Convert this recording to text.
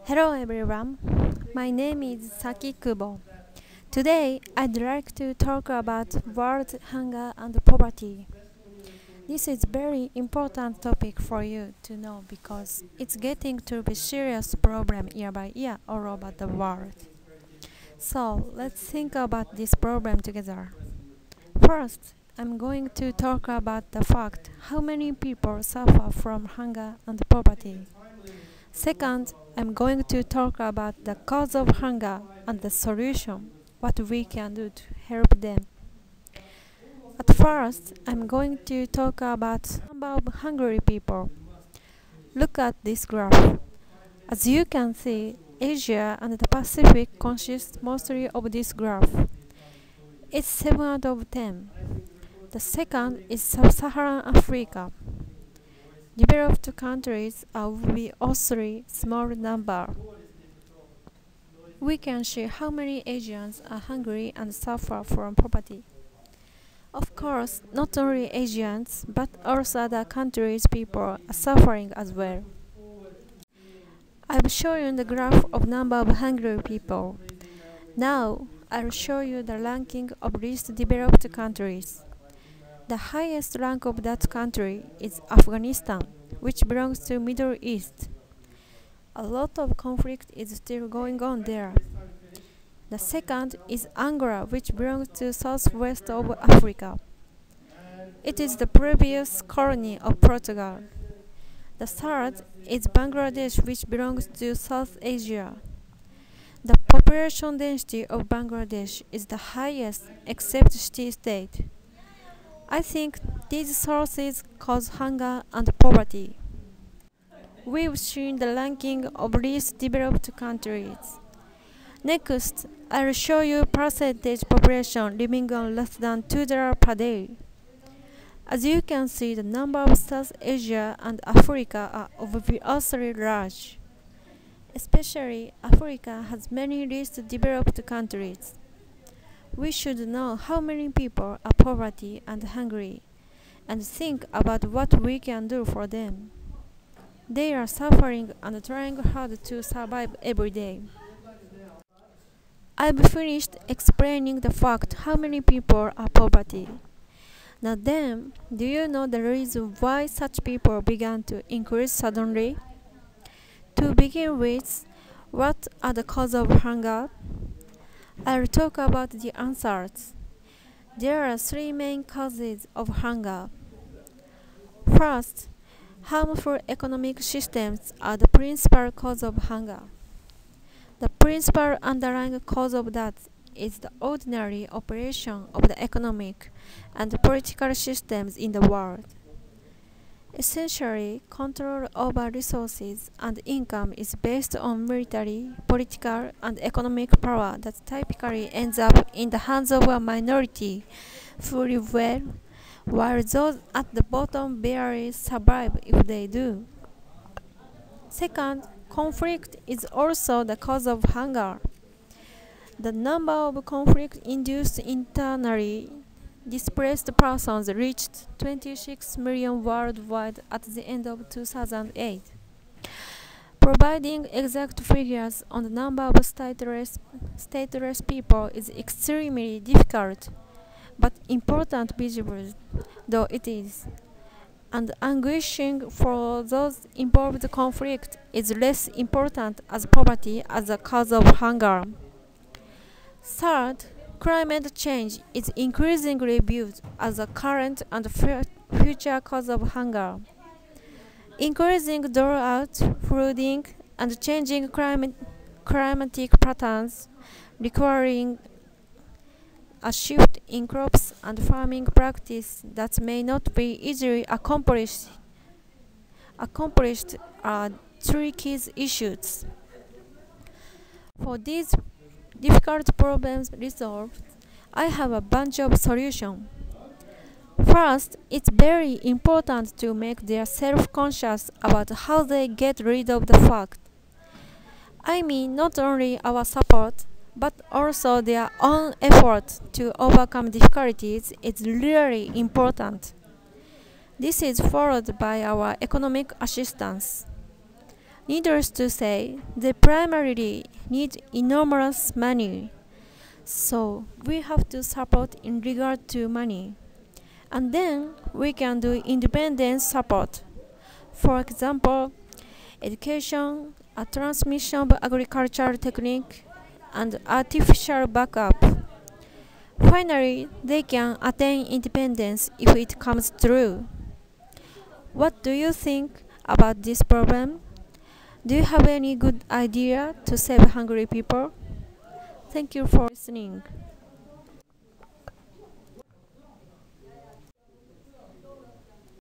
Hello everyone, my name is Saki Kubo. Today I'd like to talk about world hunger and poverty. This is very important topic for you to know because it's getting to be serious problem year by year all over the world. So let's think about this problem together. First, I'm going to talk about the fact how many people suffer from hunger and poverty. Second, I'm going to talk about the cause of hunger and the solution, what we can do to help them. At first, I'm going to talk about number of hungry people. Look at this graph. As you can see, Asia and the Pacific consist mostly of this graph. It's 7 out of 10. The second is Sub-Saharan Africa. Developed countries are obviously small number. We can see how many Asians are hungry and suffer from poverty. Of course, not only Asians, but also other countries' people are suffering as well. I've shown you the graph of number of hungry people. Now, I'll show you the ranking of least developed countries. The highest rank of that country is Afghanistan, which belongs to Middle East. A lot of conflict is still going on there. The second is Angola, which belongs to southwest of Africa. It is the previous colony of Portugal. The third is Bangladesh, which belongs to South Asia. The population density of Bangladesh is the highest except city-state. I think these sources cause hunger and poverty. We've seen the ranking of least developed countries. Next, I'll show you percentage population living on less than $2 per day. As you can see, the number of South Asia and Africa are obviously large. Especially Africa has many least developed countries. We should know how many people are poverty and hungry, and think about what we can do for them. They are suffering and trying hard to survive every day. I've finished explaining the fact how many people are poverty. Now then, do you know the reason why such people began to increase suddenly? To begin with, what are the causes of hunger? I'll talk about the answers. There are three main causes of hunger. First, harmful economic systems are the principal cause of hunger. The principal underlying cause of that is the ordinary operation of the economic and political systems in the world. Essentially, control over resources and income is based on military, political, and economic power that typically ends up in the hands of a minority who live well, while those at the bottom barely survive if they do. Second, conflict is also the cause of hunger. The number of conflict-induced internally displaced persons reached 26 million worldwide at the end of 2008. Providing exact figures on the number of stateless people is extremely difficult, but important visible though it is. And anguishing for those involved conflict is less important as poverty as a cause of hunger. Third, climate change is increasingly viewed as a current and future cause of hunger. Increasing drought, flooding, and changing climatic patterns requiring a shift in crops and farming practice that may not be easily accomplished are three key issues. For these difficult problems resolved, I have a bunch of solutions. First, it's very important to make them self-conscious about how they get rid of the fact. I mean not only our support, but also their own effort to overcome difficulties is really important. This is followed by our economic assistance. Needless to say, they primarily need enormous money. So we have to support in regard to money. And then we can do independent support. For example, education, a transmission of agricultural technique, and artificial backup. Finally, they can attain independence if it comes true. What do you think about this problem? Do you have any good idea to save hungry people? Thank you for listening.